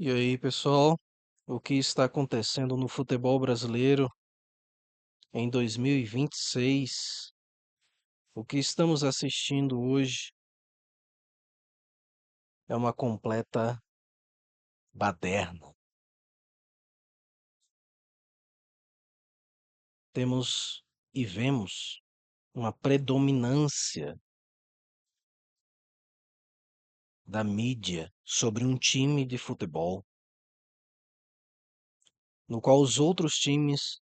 E aí, pessoal, o que está acontecendo no futebol brasileiro em 2026? O que estamos assistindo hoje é uma completa baderna. Temos e vemos uma predominância da mídia sobre um time de futebol, no qual os outros times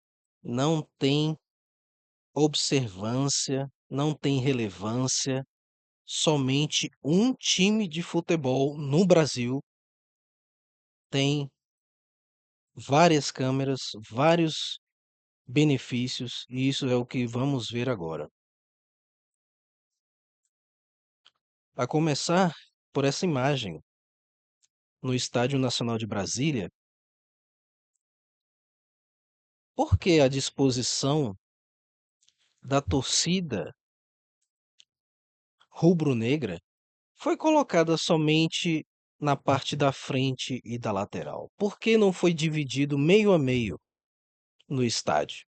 não têm observância, não têm relevância. Somente um time de futebol no Brasil tem várias câmeras, vários benefícios, e isso é o que vamos ver agora. A começar por essa imagem no Estádio Nacional de Brasília, porque a disposição da torcida rubro-negra foi colocada somente na parte da frente e da lateral? Por que não foi dividido meio a meio no estádio?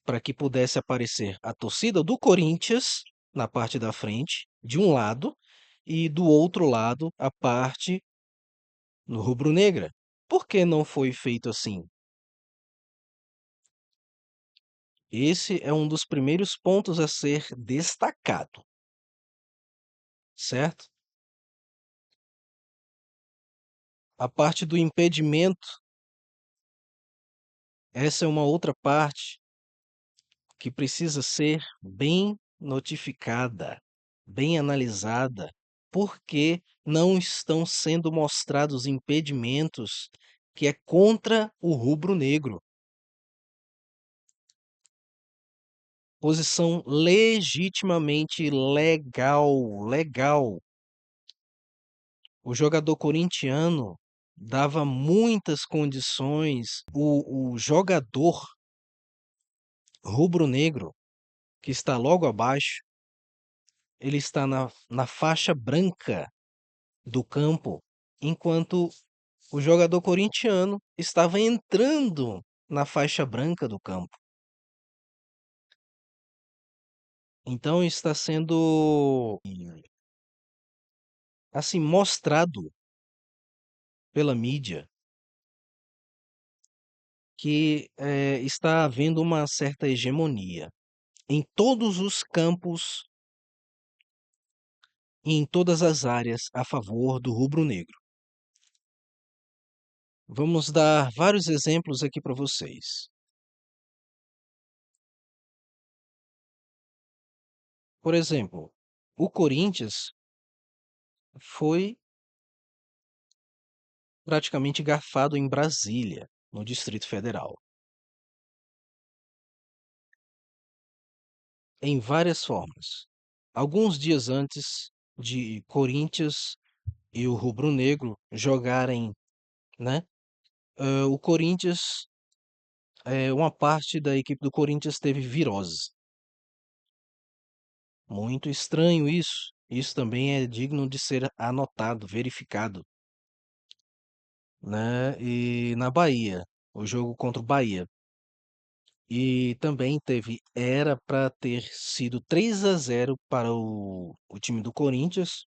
Para que pudesse aparecer a torcida do Corinthians na parte da frente, de um lado, e do outro lado, a parte no rubro-negra. Por que não foi feito assim? Esse é um dos primeiros pontos a ser destacado, certo? A parte do impedimento, essa é uma outra parte que precisa ser bem notificada, bem analisada, porque não estão sendo mostrados impedimentos que é contra o rubro-negro. Posição legitimamente legal. O jogador corintiano dava muitas condições. O jogador rubro-negro, que está logo abaixo, ele está na faixa branca do campo, enquanto o jogador corintiano estava entrando na faixa branca do campo. Então está sendo assim mostrado pela mídia que está havendo uma certa hegemonia em todos os campos e em todas as áreas a favor do rubro-negro. Vamos dar vários exemplos aqui para vocês. Por exemplo, o Corinthians foi praticamente garfado em Brasília, no Distrito Federal, em várias formas. Alguns dias antes de Corinthians e o rubro-negro jogarem, né? O Corinthians, uma parte da equipe do Corinthians teve virose. Muito estranho isso. Isso também é digno de ser anotado, verificado, né? E na Bahia, o jogo contra o Bahia. E também era para ter sido 3-0 para o time do Corinthians.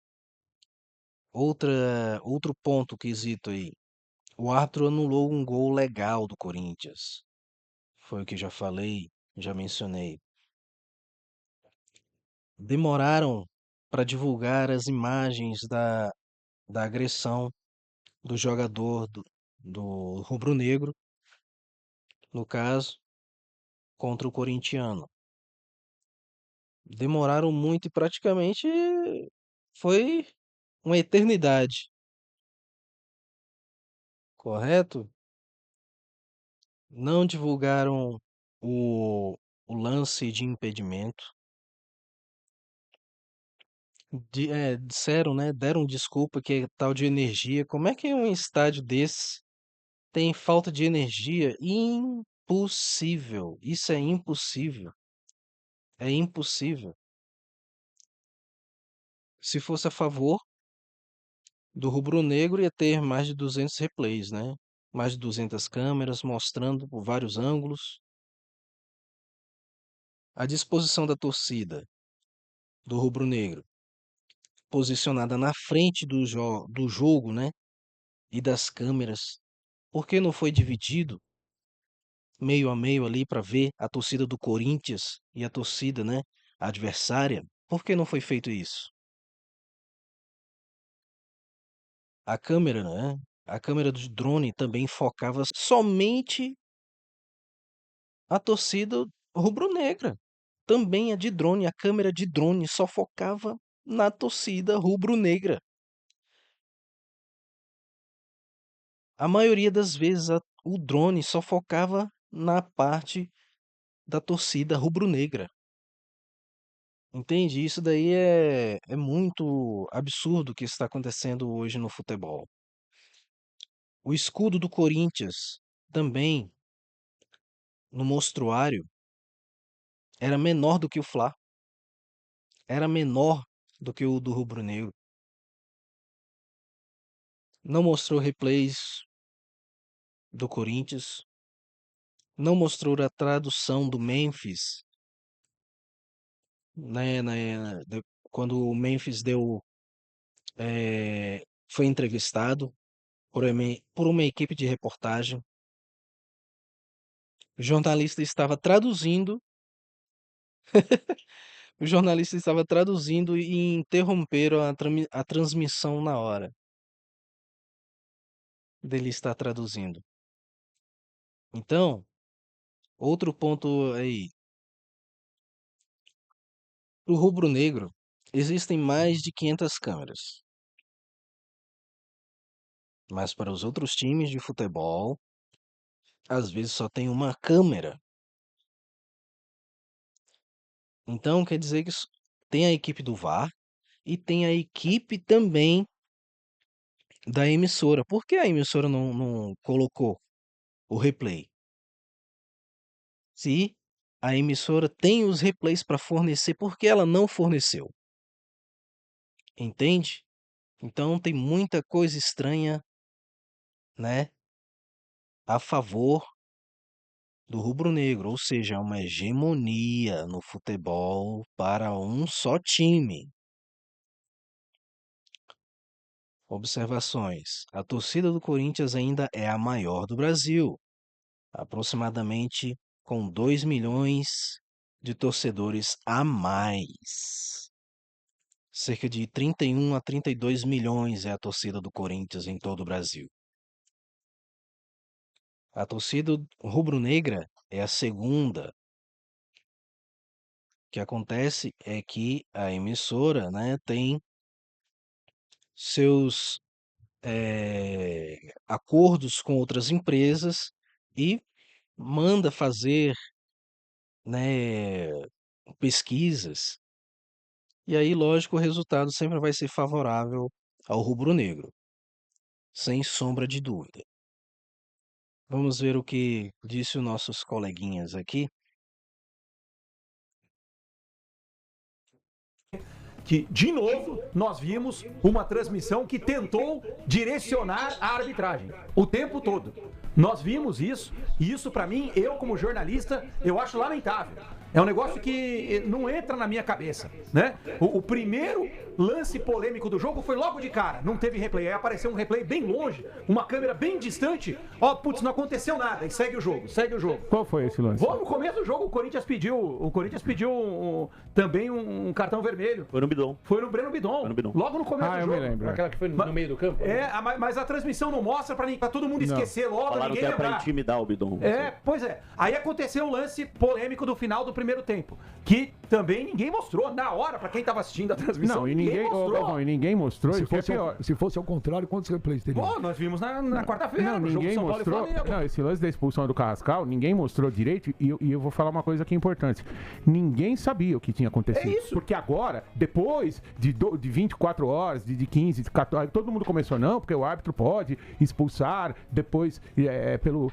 Outro ponto quesito aí. O árbitro anulou um gol legal do Corinthians. Foi o que já falei, já mencionei. Demoraram para divulgar as imagens da agressão do jogador do rubro-negro, no caso, contra o corintiano. Demoraram muito e praticamente foi uma eternidade, correto? Não divulgaram o lance de impedimento. Disseram, né? Deram desculpa que é tal de energia. Como é que um estádio desse tem falta de energia? Impossível. Isso é impossível. É impossível. Se fosse a favor, do rubro-negro ia ter mais de 200 replays, né? Mais de 200 câmeras mostrando por vários ângulos. A disposição da torcida do rubro-negro, posicionada na frente do jogo, né? E das câmeras. Por que não foi dividido meio a meio ali para ver a torcida do Corinthians e a torcida, né, adversária? Por que não foi feito isso? A câmera, né? A câmera do drone também focava somente a torcida rubro-negra. Também a de drone, a câmera de drone só focava na torcida rubro-negra. A maioria das vezes o drone só focava na parte da torcida rubro-negra. Entende? Isso daí é muito absurdo o que está acontecendo hoje no futebol. O escudo do Corinthians também, no mostruário, era menor do que o Fla. Era menor do que o do rubro-negro. Não mostrou replays do Corinthians. Não mostrou a tradução do Memphis, quando o Memphis foi entrevistado por uma equipe de reportagem. O jornalista estava traduzindo, o jornalista estava traduzindo e interromperam a transmissão na hora dele estar traduzindo. Então, outro ponto aí. O rubro-negro, existem mais de 500 câmeras, mas para os outros times de futebol, às vezes só tem uma câmera. Então, quer dizer que tem a equipe do VAR e tem a equipe também da emissora. Por que a emissora não colocou o replay? Se a emissora tem os replays para fornecer, por que ela não forneceu? Entende? Então tem muita coisa estranha, né, a favor do rubro-negro, ou seja, uma hegemonia no futebol para um só time. Observações: a torcida do Corinthians ainda é a maior do Brasil, aproximadamente com 2 milhões de torcedores a mais. Cerca de 31 a 32 milhões é a torcida do Corinthians em todo o Brasil. A torcida rubro-negra é a segunda. O que acontece é que a emissora, né, tem seus acordos com outras empresas e manda fazer, né, pesquisas. E aí, lógico, o resultado sempre vai ser favorável ao rubro-negro, sem sombra de dúvida. Vamos ver o que disse os nossos coleguinhas aqui. Que, de novo, nós vimos uma transmissão que tentou direcionar a arbitragem o tempo todo. Nós vimos isso, e isso para mim, eu como jornalista, eu acho lamentável. É um negócio que não entra na minha cabeça, né? O primeiro lance polêmico do jogo foi logo de cara, não teve replay. Aí apareceu um replay bem longe, uma câmera bem distante. Ó, putz, não aconteceu nada. E segue o jogo, segue o jogo. Qual foi esse lance? No começo do jogo, o Corinthians pediu também um cartão vermelho. Foi no Bidon. Foi no Breno Bidon. Foi no Bidon. Logo no começo do eu jogo. me lembro. Aquela que foi no meio do campo? Mas a transmissão não mostra pra todo mundo esquecer logo, Falaram que ninguém é pra lembrar. intimidar o Bidon. Pois é. Aí aconteceu o lance polêmico do final do primeiro tempo, que também ninguém mostrou na hora pra quem tava assistindo a transmissão. Não, e ninguém mostrou. Ninguém mostrou. Se fosse ao contrário, quantos replays teria? Pô, nós vimos na quarta-feira. Não, ninguém mostrou. Não, esse lance da expulsão do Carrascal, ninguém mostrou direito. E eu vou falar uma coisa que é importante. Ninguém sabia o que tinha acontecido. É isso. Porque agora, depois de 24 horas, de 15, de 14, todo mundo começou, não, porque o árbitro pode expulsar depois pelo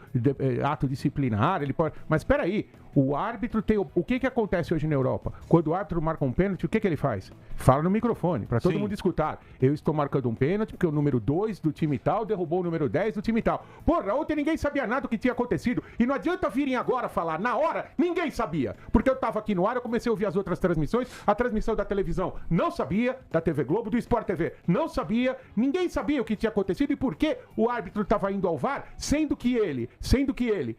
ato disciplinar, ele pode. Mas espera aí, o árbitro tem. O que acontece hoje na Europa? Copa. Quando o árbitro marca um pênalti, o que ele faz? Fala no microfone, para todo Sim. mundo escutar. Eu estou marcando um pênalti porque o número 2 do time tal derrubou o número 10 do time tal. Porra, ontem ninguém sabia nada do que tinha acontecido. E não adianta virem agora falar. Na hora, ninguém sabia. Porque eu tava aqui no ar, eu comecei a ouvir as outras transmissões. A transmissão da televisão não sabia, da TV Globo, do Sport TV não sabia. Ninguém sabia o que tinha acontecido e por que o árbitro estava indo ao VAR, sendo que ele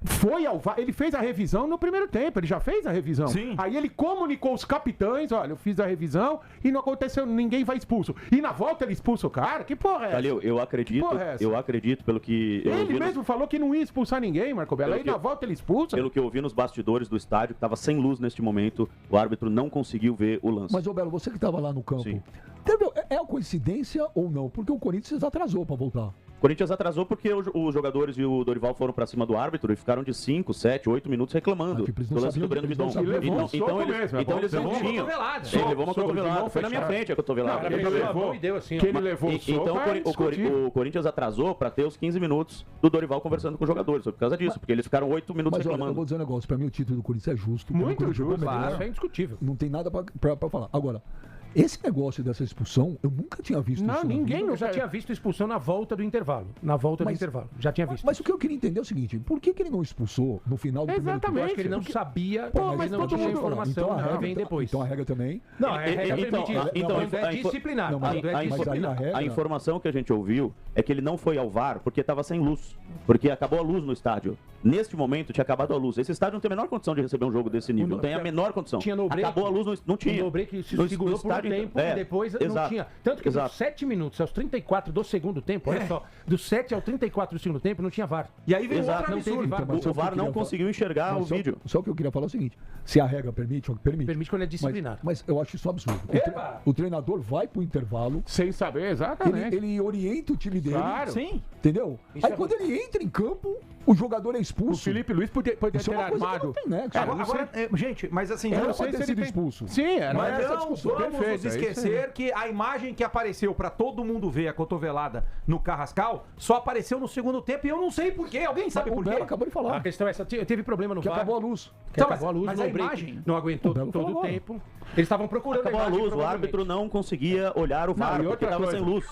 foi ao VAR, ele fez a revisão no primeiro tempo, ele já fez a revisão. Sim. Aí ele comunicou os capitães, olha, eu fiz a revisão e não aconteceu, ninguém vai expulso. E na volta ele expulsa o cara? Que porra é essa? Calil, eu acredito pelo que eu Ele ouvi mesmo falou que não ia expulsar ninguém, Marco Belo. Aí na volta ele expulsa. pelo que eu ouvi nos bastidores do estádio, que estava sem luz neste momento, o árbitro não conseguiu ver o lance. Mas, ô Belo, você que estava lá no campo, Sim. é uma coincidência ou não? Porque o Corinthians atrasou para voltar. O Corinthians atrasou porque os jogadores e o Dorival foram pra cima do árbitro e ficaram de 5, 7, 8 minutos reclamando Tipo, eles não do lance sabiam, do Breno eles não Bidon. sabiam. Levou um soco Então mesmo, eles não levou uma tinham. cotovelada. Ele levou uma Soco de cotovelada. mão Foi na minha fechada. frente a cotovelada. Não, Ele ele levou a levou- mão e deu assim, ó. que ele levou o soco, Então é indiscutível. o Corinthians atrasou pra ter os 15 minutos do Dorival conversando com os jogadores. Foi por causa disso, porque eles ficaram 8 minutos Mas olha, eu reclamando. vou dizer um negócio, para mim o título do Corinthians é justo. Muito O Corinthians jogou justo, melhor, Isso é indiscutível. não tem nada para falar. Agora, esse negócio dessa expulsão, eu nunca tinha visto Não, isso. na ninguém vida. Eu já tinha visto expulsão na volta do intervalo. Na volta do Mas- intervalo. Já tinha visto. Mas o que eu queria entender é o seguinte, por que ele não expulsou no final do primeiro tempo? Eu acho que ele não Porque- sabia, Pô, mas mas ele não todo tinha mundo- informação, então a né, regra, vem depois. Então a regra também. Não, a regra Então, permite isso. então, Quando é disciplinar. Não, mas- Quando é mas aí disciplinar. a regra- A informação que a gente ouviu é que ele não foi ao VAR porque estava sem luz. Porque acabou a luz no estádio. Neste momento tinha acabado a luz. Esse estádio não tem a menor condição de receber um jogo desse nível. Não tem a menor condição. Tinha no break. Acabou a luz, não tinha. No break se No- segurou no por um estádio, tempo é, e depois não exato, tinha. Tanto que exato. dos 7 minutos aos 34 do segundo tempo, olha só, dos 7 ao 34 do segundo tempo não tinha VAR. E aí veio Exato. outro Não teve absurdo. VAR. Então, mas só O que eu VAR não queria falar- conseguiu enxergar o Mas vídeo. Só que eu queria falar é o seguinte, se a regra permite, permite. Permite quando é disciplinar. Mas eu acho isso absurdo. Epa! O treinador vai pro intervalo, Sem saber, exatamente. ele orienta o time dele, Claro. Sim. entendeu? Isso Aí é quando ele entra em campo, o jogador é O expulso. Felipe Luiz podia Isso é ter uma coisa que armado. não tem nexo. Agora, gente, mas assim, Era não pra sei ter se sido ele tem- expulso. Sim, era. Mas essa não discussão. vamos Perfeito, nos é isso esquecer que a imagem que apareceu pra todo mundo ver a cotovelada no Carrascal só apareceu no segundo tempo e eu não sei porquê. Alguém sabe O por Belo quê? acabou de A falar, questão é essa, teve problema no que VAR. acabou a luz. Que Então, acabou a luz, mas no a break, imagem- não aguentou O Belo todo falou o agora. tempo. Eles estavam procurando Acabou a imagem, luz, o provavelmente. árbitro não conseguia olhar o VAR e porque outra estava coisa. sem luz.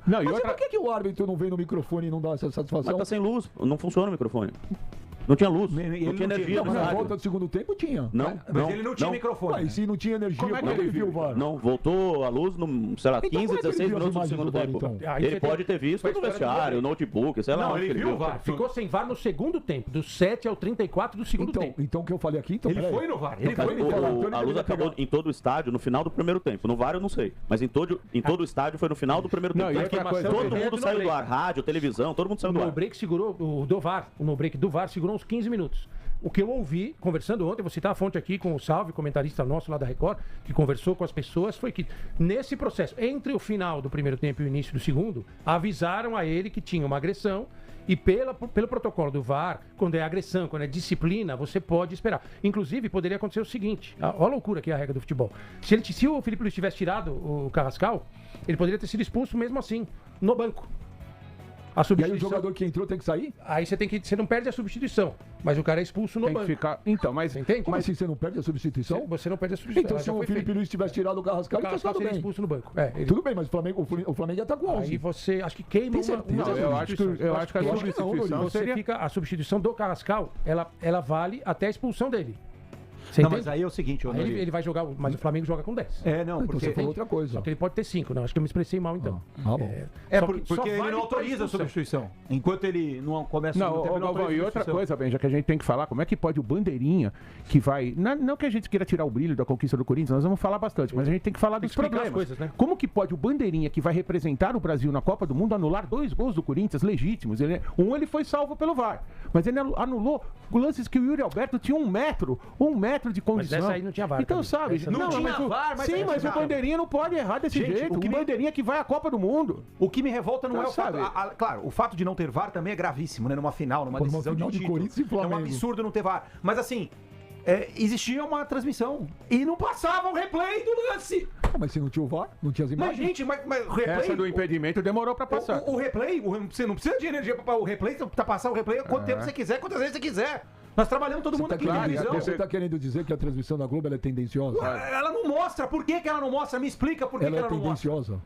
Não, e Mas outra... por que o árbitro não vem no microfone e não dá essa Mas satisfação? tá sem luz, não funciona o microfone. Não tinha luz, Ele não não tinha tinha- energia Não, no mas na estádio. volta do segundo tempo tinha. Não, Mas ele não tinha microfone. Ué, e se não tinha energia, Como é que como ele ele viu o VAR? Não, voltou a luz no, sei lá, Então 15, como é que ele 16 viu as minutos do imagens segundo do VAR, tempo. então? Aí Ele você pode tem- ter visto foi a no história do vestiário, Rodrigo. notebook, sei lá. Não, onde ele que viu o VAR. Ficou sem VAR no segundo tempo, do 7 ao 34 do segundo tempo. Então o que eu falei aqui, então Ele peraí. foi no VAR. Ele Então, foi peraí, no falar, VAR. então ele a luz deveria acabou pegar- em todo o estádio no final do primeiro tempo. No VAR eu não sei, mas em todo o estádio foi no final do primeiro Não, tempo. e outra coisa, Todo veio mundo do saiu do break. ar, rádio, televisão, todo mundo O saiu do no ar. break segurou, o do VAR, o no break do VAR segurou uns 15 minutos. O que eu ouvi, conversando ontem, vou citar a fonte aqui com o Salve, comentarista nosso lá da Record, que conversou com as pessoas, foi que nesse processo, entre o final do primeiro tempo e o início do segundo, avisaram a ele que tinha uma agressão e pelo protocolo do VAR, quando é agressão, quando é disciplina, você pode esperar. Inclusive, poderia acontecer o seguinte, olha a loucura que é a regra do futebol. Se o Felipe Luiz tivesse tirado o Carrascal, ele poderia ter sido expulso mesmo assim, no banco. A E aí o substituição- jogador que entrou tem que sair? Aí você não perde a substituição, mas o cara é expulso no Tem que banco. ficar... Então, mas... Você entende? Como assim você não perde a substituição? Você não perde a substituição. Então ela se já o foi Felipe feita. Luiz tivesse tirado o Carrascal, O ele tinha Carrascal ficado seria bem. expulso no banco. Tudo bem, mas o Flamengo ia estar com 11. Aí você, acho que queima Tem uma certeza? das Não, eu acho que a substituições. Eu acho que não, substituição Noriega. Você seria... fica, a substituição do Carrascal, ela vale até a expulsão dele. Você Não, entende? mas aí é o seguinte, ô Aí Noriega. ele vai jogar, mas o Flamengo joga com 10. É, não, Então porque... você falou outra coisa. Só que ele pode ter 5, não. Acho que eu me expressei mal então. Ah, bom. Só que só porque ele vale não pra autoriza a expulsão. substituição. Enquanto ele não começa Não, o tempo, ô, ele não Galvão, autoriza e a outra substituição. coisa, Benja, que a gente tem que falar, como é que pode o Bandeirinha, que vai... Não que a gente queira tirar o brilho da conquista do Corinthians, nós vamos falar bastante, mas a gente tem que falar dos Explicar problemas. as coisas, né? Como que pode o Bandeirinha, que vai representar o Brasil na Copa do Mundo, anular 2 gols do Corinthians legítimos? Ele foi salvo pelo VAR, mas ele anulou lances que o Yuri Alberto tinha 1 metro de condição. essa aí não tinha VAR Então, também. sabe... Essa não tinha VAR, mas sim, aí, mas o cara. Bandeirinha não pode errar desse Gente, jeito. o que O me- Bandeirinha que vai à Copa do Mundo. O que me revolta não Então, é o fato... sabe? Claro, o fato de não ter VAR também é gravíssimo, né? Numa final, numa Pô, numa decisão final de de título. Corinthians e É um Flamengo. absurdo não ter VAR. Mas assim, existia uma transmissão e não passava o replay do lance. Ah, mas se não tinha o VAR, não tinha as Mas, imagens. gente, mas o replay... Essa do impedimento demorou pra passar. O replay, você não precisa de energia para o replay, para passar o replay quanto tempo você quiser, quantas vezes você quiser. Nós trabalhamos todo Você mundo tá aqui na querendo, televisão. você tá querendo dizer que a transmissão da Globo ela é tendenciosa? Ela não mostra. Por que ela não mostra? Me explica por que Ela é ela não mostra. tendenciosa.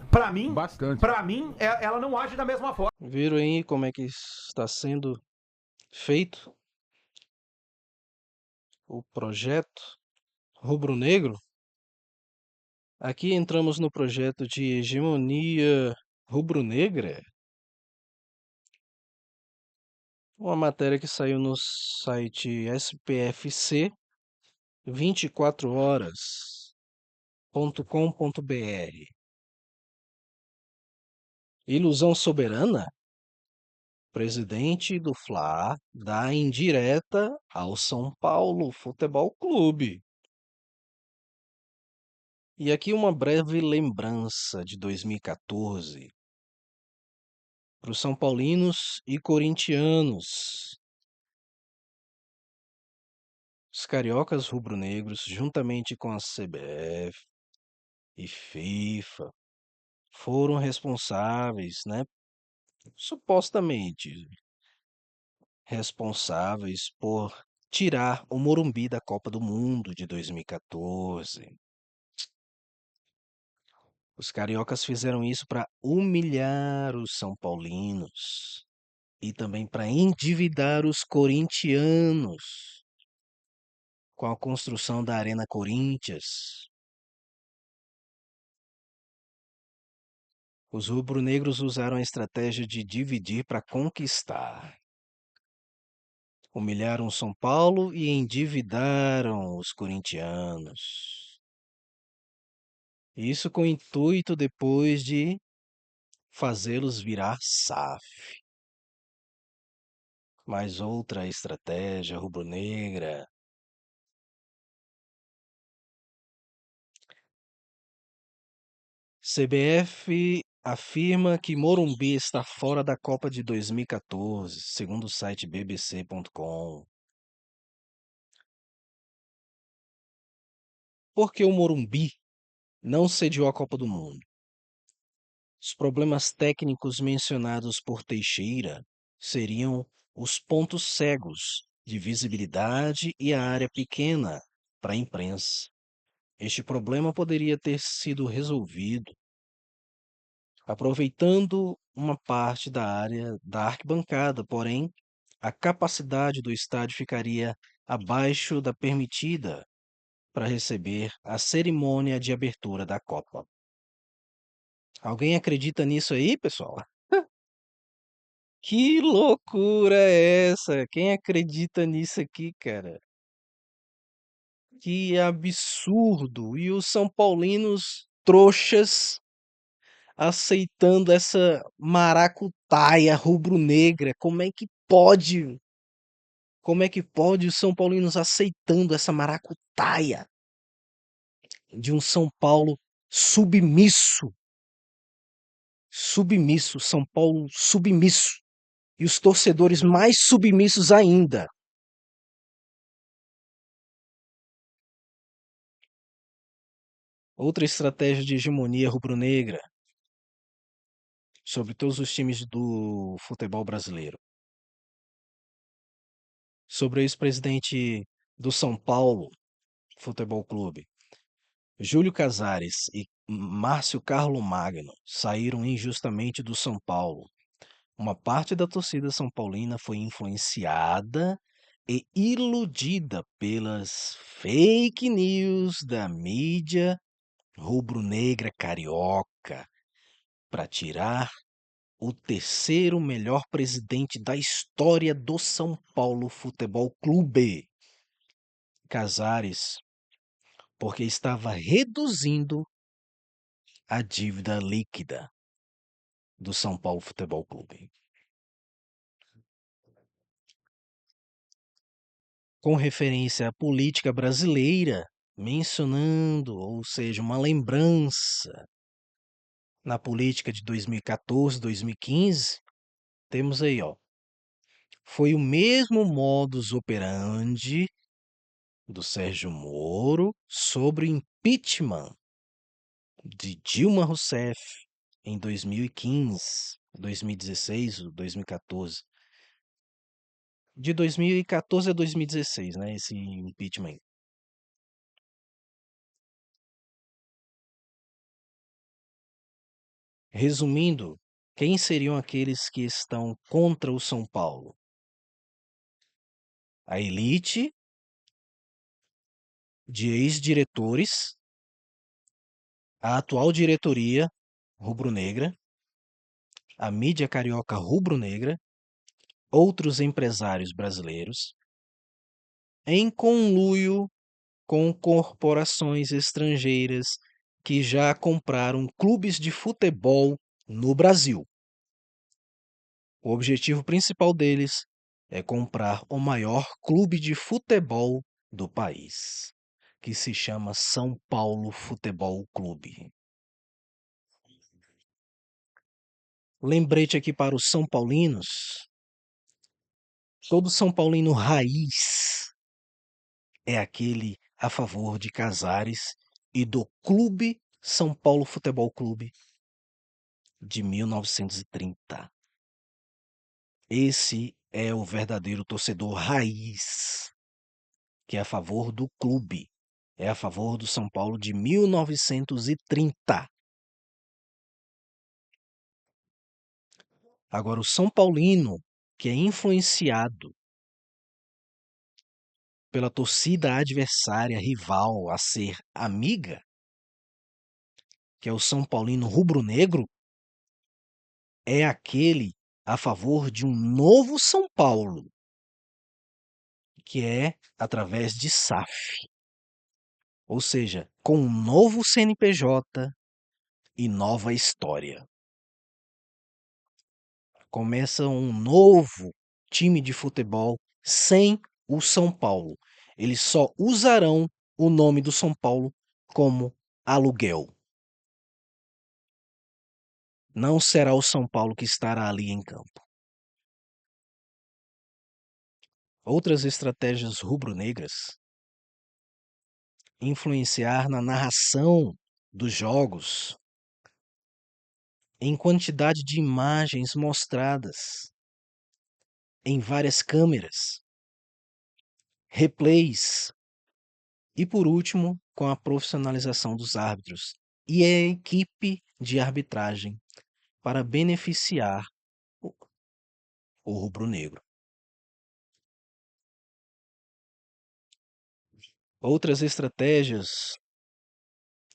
Pra mim, Bastante. pra mim, ela não age da mesma forma. Viram aí como é que está sendo feito o projeto rubro-negro? Aqui entramos no projeto de hegemonia rubro-negra. Uma matéria que saiu no site SPFC 24horas.com.br. Ilusão soberana? Presidente do Fla dá indireta ao São Paulo Futebol Clube. E aqui uma breve lembrança de 2014 para os São Paulinos e corintianos. Os cariocas rubro-negros, juntamente com a CBF e FIFA, foram responsáveis, né? Supostamente responsáveis por tirar o Morumbi da Copa do Mundo de 2014. Os cariocas fizeram isso para humilhar os são paulinos e também para endividar os corintianos com a construção da Arena Corinthians. Os rubro-negros usaram a estratégia de dividir para conquistar. Humilharam São Paulo e endividaram os corintianos. Isso com o intuito depois de fazê-los virar SAF. Mais outra estratégia rubro-negra. CBF afirma que Morumbi está fora da Copa de 2014, segundo o site bbc.com. Por que o Morumbi não sediou a Copa do Mundo? Os problemas técnicos mencionados por Teixeira seriam os pontos cegos de visibilidade e a área pequena para a imprensa. Este problema poderia ter sido resolvido aproveitando uma parte da área da arquibancada, porém, a capacidade do estádio ficaria abaixo da permitida para receber a cerimônia de abertura da Copa. Alguém acredita nisso aí, pessoal? Que loucura é essa? Quem acredita nisso aqui, cara? Que absurdo! E os São Paulinos trouxas aceitando essa maracutaia rubro-negra. Como é que pode? Como é que pode os São Paulinos aceitando essa maracutaia de um São Paulo submisso? Submisso, São Paulo submisso. E os torcedores mais submissos ainda. Outra estratégia de hegemonia rubro-negra sobre todos os times do futebol brasileiro. Sobre o ex-presidente do São Paulo Futebol Clube, Júlio Casares e Márcio Carlo Magno saíram injustamente do São Paulo. Uma parte da torcida são paulina foi influenciada e iludida pelas fake news da mídia rubro-negra carioca para tirar o terceiro melhor presidente da história do São Paulo Futebol Clube, Casares, porque estava reduzindo a dívida líquida do São Paulo Futebol Clube. Com referência à política brasileira, mencionando, ou seja, uma lembrança na política de 2014, 2015, temos aí, ó. Foi o mesmo modus operandi do Sérgio Moro sobre o impeachment de Dilma Rousseff em 2015, 2016 ou 2014. De 2014 a 2016, né? Esse impeachment. Resumindo, quem seriam aqueles que estão contra o São Paulo? A elite de ex-diretores, a atual diretoria rubro-negra, a mídia carioca rubro-negra, outros empresários brasileiros, em conluio com corporações estrangeiras que já compraram clubes de futebol no Brasil. O objetivo principal deles é comprar o maior clube de futebol do país, que se chama São Paulo Futebol Clube. Lembrete aqui para os São Paulinos: todo São Paulino raiz é aquele a favor de Casares e do Clube São Paulo Futebol Clube de 1930. Esse é o verdadeiro torcedor raiz, que é a favor do clube, é a favor do São Paulo de 1930. Agora, o São Paulino, que é influenciado pela torcida adversária, rival, a ser amiga, que é o São Paulino rubro-negro, é aquele a favor de um novo São Paulo, que é através de SAF, ou seja, com um novo CNPJ e nova história. Começa um novo time de futebol sem o São Paulo. Eles só usarão o nome do São Paulo como aluguel. Não será o São Paulo que estará ali em campo. Outras estratégias rubro-negras: influenciar na narração dos jogos, em quantidade de imagens mostradas em várias câmeras, replays e, por último, com a profissionalização dos árbitros e a equipe de arbitragem para beneficiar o rubro-negro. Outras estratégias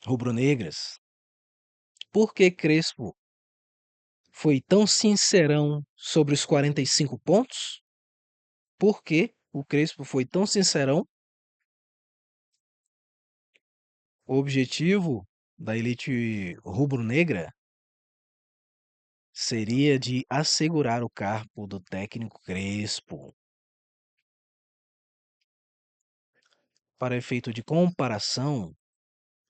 rubro-negras: por que Crespo foi tão sincerão sobre os 45 pontos? Por que o Crespo foi tão sincerão? O objetivo da elite rubro-negra seria de assegurar o cargo do técnico Crespo. Para efeito de comparação,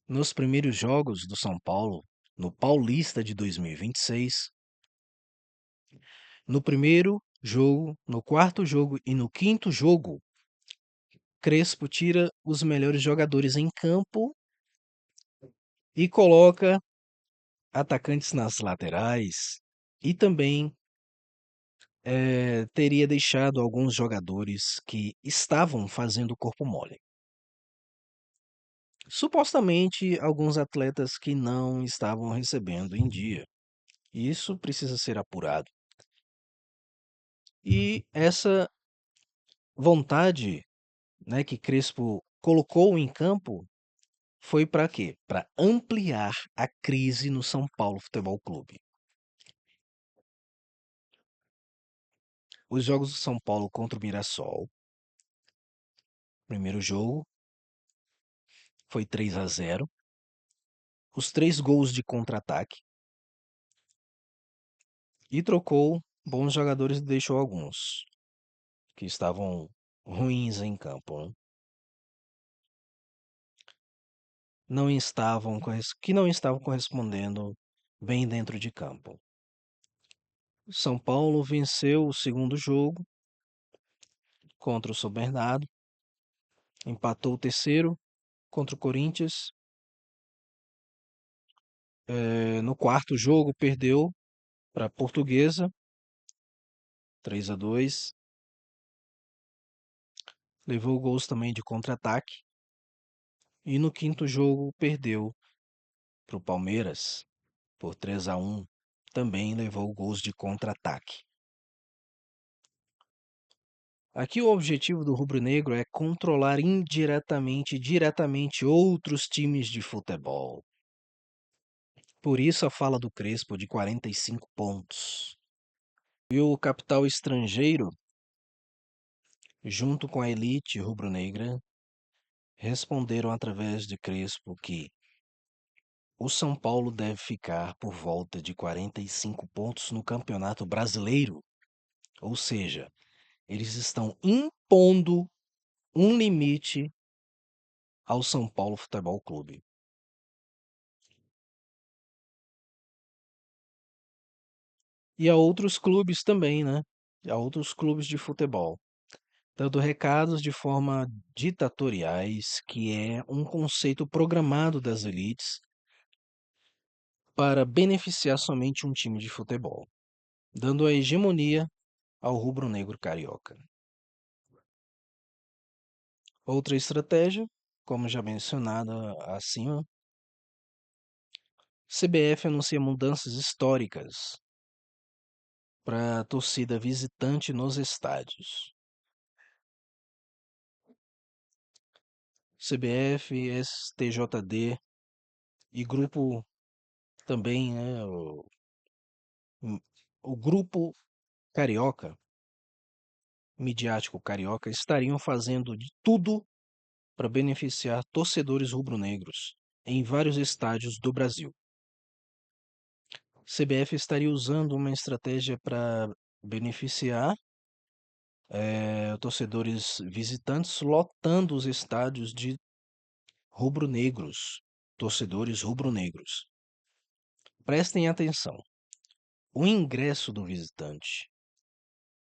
nos primeiros jogos do São Paulo, no Paulista de 2026, no primeiro jogo, no quarto jogo e no quinto jogo, Crespo tira os melhores jogadores em campo e coloca atacantes nas laterais e também teria deixado alguns jogadores que estavam fazendo corpo mole. Supostamente, alguns atletas que não estavam recebendo em dia. Isso precisa ser apurado. E essa vontade, né, que Crespo colocou em campo foi para quê? Para ampliar a crise no São Paulo Futebol Clube. Os jogos do São Paulo contra o Mirassol. Primeiro jogo foi 3-0. Os 3 gols de contra-ataque. E trocou bons jogadores e deixou alguns que estavam ruins em campo, né? Que não estavam correspondendo bem dentro de campo. São Paulo venceu o segundo jogo contra o São Bernardo, empatou o terceiro contra o Corinthians. No quarto jogo perdeu para a Portuguesa 3-2. levou gols também de contra-ataque e no quinto jogo perdeu para o Palmeiras por 3-1, também levou gols de contra-ataque. Aqui o objetivo do rubro-negro é controlar indiretamente e diretamente outros times de futebol. Por isso a fala do Crespo de 45 pontos. E o capital estrangeiro, junto com a elite rubro-negra, responderam através de Crespo que o São Paulo deve ficar por volta de 45 pontos no Campeonato Brasileiro. Ou seja, eles estão impondo um limite ao São Paulo Futebol Clube. E a outros clubes também, né? E a outros clubes de futebol. Dando recados de forma ditatoriais, que é um conceito programado das elites para beneficiar somente um time de futebol, dando a hegemonia ao rubro-negro carioca. Outra estratégia, como já mencionada acima, CBF anuncia mudanças históricas para a torcida visitante nos estádios. CBF, STJD e grupo também, né, o grupo carioca, midiático carioca, estariam fazendo de tudo para beneficiar torcedores rubro-negros em vários estádios do Brasil. CBF estaria usando uma estratégia para beneficiar torcedores visitantes, lotando os estádios de rubro-negros, torcedores rubro-negros. Prestem atenção. O ingresso do visitante,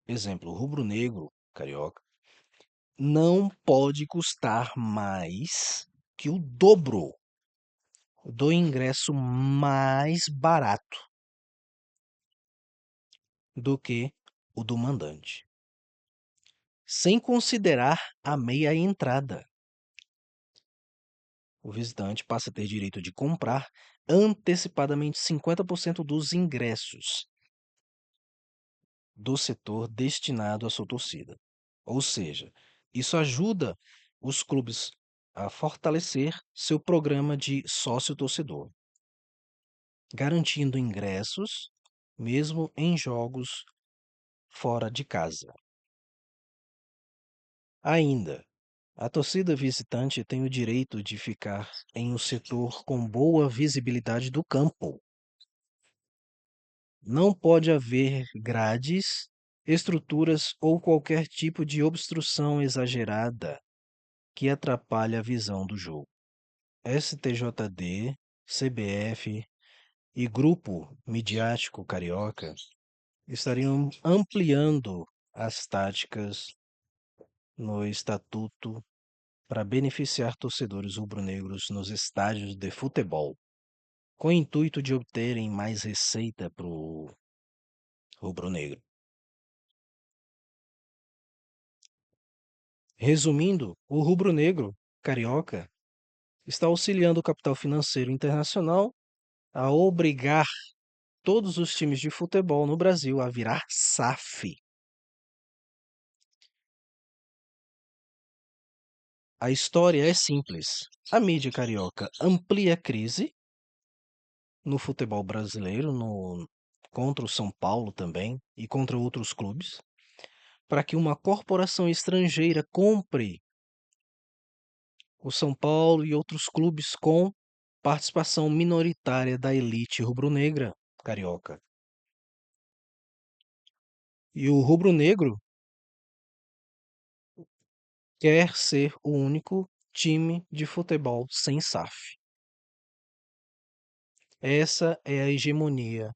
exemplo, rubro-negro, carioca, não pode custar mais que o dobro do ingresso mais barato do que o do mandante, sem considerar a meia entrada. O visitante passa a ter direito de comprar antecipadamente 50% dos ingressos do setor destinado à sua torcida. Ou seja, isso ajuda os clubes a fortalecer seu programa de sócio-torcedor, garantindo ingressos mesmo em jogos fora de casa. Ainda, a torcida visitante tem o direito de ficar em um setor com boa visibilidade do campo. Não pode haver grades, estruturas ou qualquer tipo de obstrução exagerada que atrapalhe a visão do jogo. STJD, CBF e Grupo Midiático Carioca estariam ampliando as táticas no estatuto para beneficiar torcedores rubro-negros nos estádios de futebol, com o intuito de obterem mais receita para o rubro-negro. Resumindo, o rubro-negro carioca está auxiliando o capital financeiro internacional a obrigar todos os times de futebol no Brasil a virar SAF. A história é simples. A mídia carioca amplia a crise no futebol brasileiro, contra o São Paulo também e contra outros clubes, para que uma corporação estrangeira compre o São Paulo e outros clubes com participação minoritária da elite rubro-negra carioca. E o rubro-negro quer ser o único time de futebol sem SAF. Essa é a hegemonia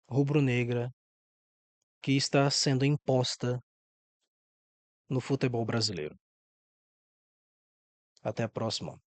rubro-negra que está sendo imposta no futebol brasileiro. Até a próxima.